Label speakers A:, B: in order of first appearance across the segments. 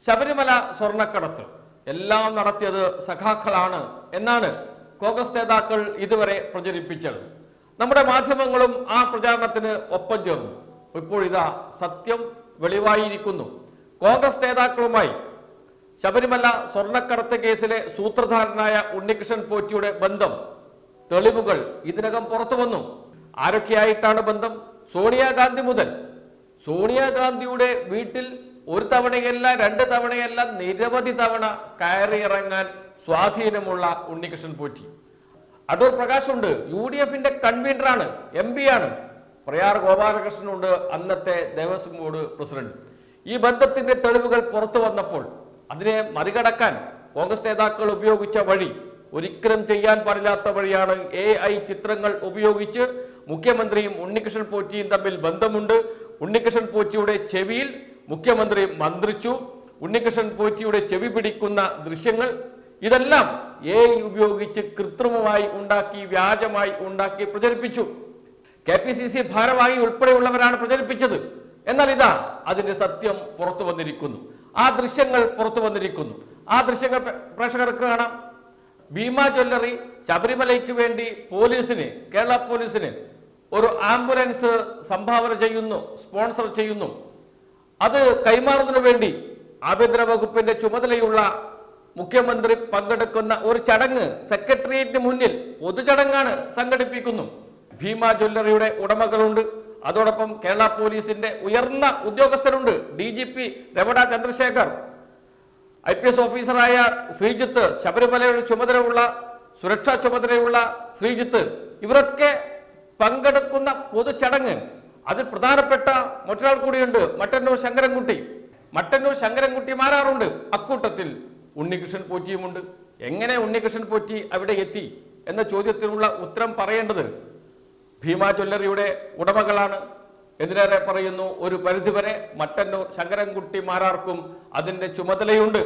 A: ശബരിമല സ്വർണ്ണക്കടത്ത് എല്ലാം നടത്തിയത് സഖാക്കളാണ് എന്നാണ് കോൺഗ്രസ് നേതാക്കൾ ഇതുവരെ പ്രചരിപ്പിച്ചത്. നമ്മുടെ മാധ്യമങ്ങളും ആ പ്രചാരണത്തിന് ഒപ്പം ചേർന്നു. ഇപ്പോഴിതാ സത്യം വെളിവായിരിക്കുന്നു. കോൺഗ്രസ് നേതാക്കളുമായി ശബരിമല സ്വർണ്ണക്കടത്ത് കേസിലെ സൂത്രധാരനായ ഉണ്ണികൃഷ്ണൻ പോറ്റിയുടെ ബന്ധം തെളിവുകൾ ഇതിനകം പുറത്തു വന്നു. ആരൊക്കെയായിട്ടാണ് ബന്ധം? സോണിയാഗാന്ധി മുതൽ സോണിയാഗാന്ധിയുടെ വീട്ടിൽ ഒരു തവണയല്ല രണ്ട് തവണയല്ല നിരവധി തവണ കയറിയിറങ്ങാൻ സ്വാധീനമുള്ള ഉണ്ണികൃഷ്ണൻ പോറ്റി. അടൂർ പ്രകാശുണ്ട്, UDFന്റെ കൺവീനറാണ്, MP ആണ്. പ്രയാർ ഗോപാലകൃഷ്ണനുണ്ട്, അന്നത്തെ ദേവസ്വം ബോർഡ് പ്രസിഡന്റ്. ഈ ബന്ധത്തിന്റെ തെളിവുകൾ പുറത്തു വന്നപ്പോൾ അതിനെ മറികടക്കാൻ കോൺഗ്രസ് നേതാക്കൾ ഉപയോഗിച്ച വഴി ഒരിക്കലും ചെയ്യാൻ പാടില്ലാത്ത വഴിയാണ്. AI ചിത്രങ്ങൾ ഉപയോഗിച്ച് മുഖ്യമന്ത്രിയും ഉണ്ണികൃഷ്ണൻ പോറ്റിയും തമ്മിൽ ബന്ധമുണ്ട്. ഉണ്ണികൃഷ്ണൻ പോറ്റിയുടെ ചെവിയിൽ മുഖ്യമന്ത്രി മന്ത്രിച്ചു. ഉണ്ണികൃഷ്ണൻ പോറ്റിയുടെ ചെവി പിടിക്കുന്ന ദൃശ്യങ്ങൾ ഇതെല്ലാം AI ഉപയോഗിച്ച് കൃത്രിമമായി ഉണ്ടാക്കി, വ്യാജമായി ഉണ്ടാക്കി പ്രചരിപ്പിച്ചു. KPCC ഭാരവാഹി ഉൾപ്പെടെയുള്ളവരാണ് പ്രചരിപ്പിച്ചത്. എന്നാൽ ഇതാ അതിന്റെ സത്യം പുറത്തു വന്നിരിക്കുന്നു. ആ ദൃശ്യങ്ങൾ പുറത്തു വന്നിരിക്കുന്നു. ആ ദൃശ്യങ്ങൾ പ്രേക്ഷകർക്ക് കാണാം. ഭീമ ജ്വല്ലറി ശബരിമലയ്ക്ക് വേണ്ടി പോലീസിന്, കേരള പോലീസിന് ഒരു ആംബുലൻസ് സംഭാവന ചെയ്യുന്നു, സ്പോൺസർ ചെയ്യുന്നു. അത് കൈമാറുന്നതിനു വേണ്ടി ആഭ്യന്തര വകുപ്പിന്റെ ചുമതലയുള്ള മുഖ്യമന്ത്രി പങ്കെടുക്കുന്ന ഒരു ചടങ്ങ് സെക്രട്ടേറിയറ്റിന് മുന്നിൽ പൊതുചടങ്ങാണ് സംഘടിപ്പിക്കുന്നു. ഭീമ ജ്വല്ലറിയുടെ ഉടമകളുണ്ട്, അതോടൊപ്പം കേരള പോലീസിന്റെ ഉയർന്ന ഉദ്യോഗസ്ഥരുണ്ട്. DGP രമണ ചന്ദ്രശേഖർ, IPS ഓഫീസറായ ശ്രീജിത്ത്, ശബരിമലയുടെ ചുമതലയുള്ള സുരക്ഷാ ചുമതലയുള്ള ശ്രീജിത്ത്, ഇവരൊക്കെ പങ്കെടുക്കുന്ന പൊതുചടങ്ങ്. അതിൽ പ്രധാനപ്പെട്ട മറ്റൊരാൾ കൂടിയുണ്ട്, മട്ടന്നൂർ ശങ്കരൻകുട്ടി. മട്ടന്നൂർ ശങ്കരൻകുട്ടി മാരാറുണ്ട്. അക്കൂട്ടത്തിൽ ഉണ്ണികൃഷ്ണൻ പോറ്റിയുമുണ്ട്. എങ്ങനെ ഉണ്ണികൃഷ്ണൻ പോറ്റി അവിടെ എത്തി എന്ന ചോദ്യത്തിനുള്ള ഉത്തരം പറയേണ്ടത് ഭീമ ജ്വല്ലറിയുടെ ഉടമകളാണ്. എന്തിനേറെ പറയുന്നു, ഒരു പരിധിവരെ മട്ടന്നൂർ ശങ്കരൻകുട്ടി മാരാർക്കും അതിന്റെ ചുമതലയുണ്ട്,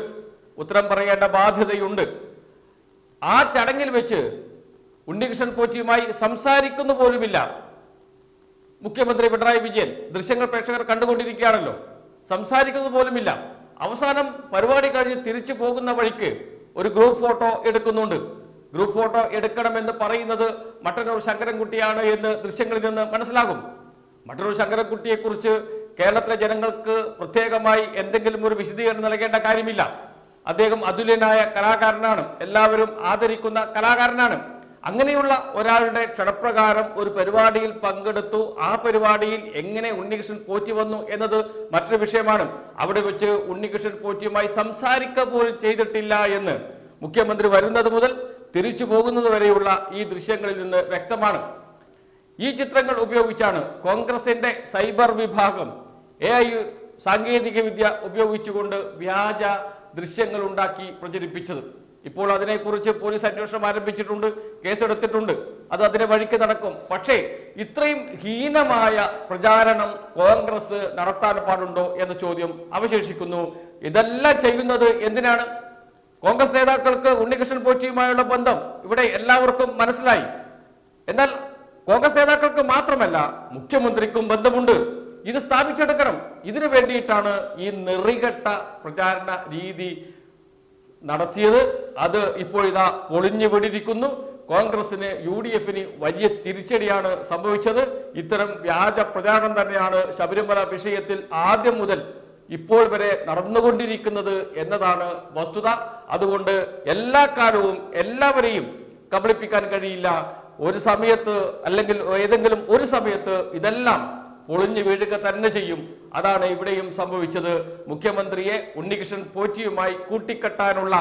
A: ഉത്തരം പറയേണ്ട ബാധ്യതയുണ്ട്. ആ ചടങ്ങിൽ വെച്ച് ഉണ്ണികൃഷ്ണൻ പോറ്റിയുമായി സംസാരിക്കുന്നു പോലുമില്ല മുഖ്യമന്ത്രി പിണറായി വിജയൻ. ദൃശ്യങ്ങൾ പ്രേക്ഷകർ കണ്ടുകൊണ്ടിരിക്കുകയാണല്ലോ. സംസാരിക്കുന്നത് പോലുമില്ല. അവസാനം പരിപാടി കഴിഞ്ഞ് തിരിച്ചു പോകുന്ന വഴിക്ക് ഒരു ഗ്രൂപ്പ് ഫോട്ടോ എടുക്കുന്നുണ്ട്. ഗ്രൂപ്പ് ഫോട്ടോ എടുക്കണമെന്ന് പറയുന്നത് മട്ടന്നൂർ ശങ്കരൻകുട്ടിയാണ് എന്ന് ദൃശ്യങ്ങളിൽ നിന്ന് മനസ്സിലാകും. മട്ടന്നൂർ ശങ്കരൻകുട്ടിയെ കുറിച്ച് കേരളത്തിലെ ജനങ്ങൾക്ക് പ്രത്യേകമായി എന്തെങ്കിലും ഒരു വിശദീകരണം നൽകേണ്ട കാര്യമില്ല. അദ്ദേഹം അതുല്യനായ കലാകാരനാണ്, എല്ലാവരും ആദരിക്കുന്ന കലാകാരനാണ്. അങ്ങനെയുള്ള ഒരാളുടെ ക്ഷണപ്രകാരം ഒരു പരിപാടിയിൽ പങ്കെടുത്തു. ആ പരിപാടിയിൽ എങ്ങനെ ഉണ്ണികൃഷ്ണൻ പോറ്റി വന്നു എന്നത് മറ്റൊരു വിഷയമാണ്. അവിടെ വെച്ച് ഉണ്ണികൃഷ്ണൻ പോറ്റിയുമായി സംസാരിക്കുക പോലും ചെയ്തിട്ടില്ല എന്ന് മുഖ്യമന്ത്രി വരുന്നത് മുതൽ തിരിച്ചു പോകുന്നത് വരെയുള്ള ഈ ദൃശ്യങ്ങളിൽ നിന്ന് വ്യക്തമാണ്. ഈ ചിത്രങ്ങൾ ഉപയോഗിച്ചാണ് കോൺഗ്രസിന്റെ സൈബർ വിഭാഗം AI സാങ്കേതിക വിദ്യ ഉപയോഗിച്ചുകൊണ്ട് വ്യാജ ദൃശ്യങ്ങൾ ഉണ്ടാക്കി പ്രചരിപ്പിച്ചത്. ഇപ്പോൾ അതിനെക്കുറിച്ച് പോലീസ് അന്വേഷണം ആരംഭിച്ചിട്ടുണ്ട്, കേസെടുത്തിട്ടുണ്ട്. അത് അതിന്റെ വഴിക്ക് നടക്കും. പക്ഷേ ഇത്രയും ഹീനമായ പ്രചാരണം കോൺഗ്രസ് നടത്താൻ പാടുണ്ടോ എന്ന ചോദ്യം അവശേഷിക്കുന്നു. ഇതെല്ലാം ചെയ്യുന്നത് എന്തിനാണ്? കോൺഗ്രസ് നേതാക്കൾക്ക് ഉണ്ണികൃഷ്ണൻ പോറ്റിയുമായുള്ള ബന്ധം ഇവിടെ എല്ലാവർക്കും മനസ്സിലായി. എന്നാൽ കോൺഗ്രസ് നേതാക്കൾക്ക് മാത്രമല്ല, മുഖ്യമന്ത്രിക്കും ബന്ധമുണ്ട്. ഇത് സ്ഥാപിച്ചെടുക്കണം. ഇതിനു വേണ്ടിയിട്ടാണ് ഈ നെറികെട്ട പ്രചാരണ രീതി നടത്തിയത്. അത് ഇപ്പോഴിതാ പൊളിഞ്ഞു വീണിരിക്കുന്നു. കോൺഗ്രസിന് UDFന് വലിയ തിരിച്ചടിയാണ് സംഭവിച്ചത്. ഇത്തരം വ്യാജ പ്രചാരണം തന്നെയാണ് ശബരിമല വിഷയത്തിൽ ആദ്യം മുതൽ ഇപ്പോൾ വരെ നടന്നുകൊണ്ടിരിക്കുന്നത് എന്നതാണ് വസ്തുത. അതുകൊണ്ട് എല്ലാ കാലവും എല്ലാവരെയും കബളിപ്പിക്കാൻ കഴിയില്ല. ഒരു സമയത്ത് അല്ലെങ്കിൽ ഏതെങ്കിലും ഒരു സമയത്ത് ഇതെല്ലാം പൊളിഞ്ഞു വീഴുക തന്നെ ചെയ്യും. അതാണ് ഇവിടെയും സംഭവിച്ചത്. മുഖ്യമന്ത്രിയെ ഉണ്ണികൃഷ്ണൻ പോറ്റിയുമായി കൂട്ടിക്കെട്ടാനുള്ള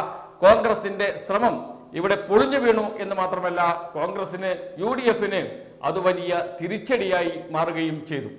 A: കോൺഗ്രസിന്റെ ശ്രമം ഇവിടെ പൊളിഞ്ഞു വീണു എന്ന് മാത്രമല്ല, കോൺഗ്രസിന് UDFന് അത് വലിയ തിരിച്ചടിയായി മാറുകയും ചെയ്തു.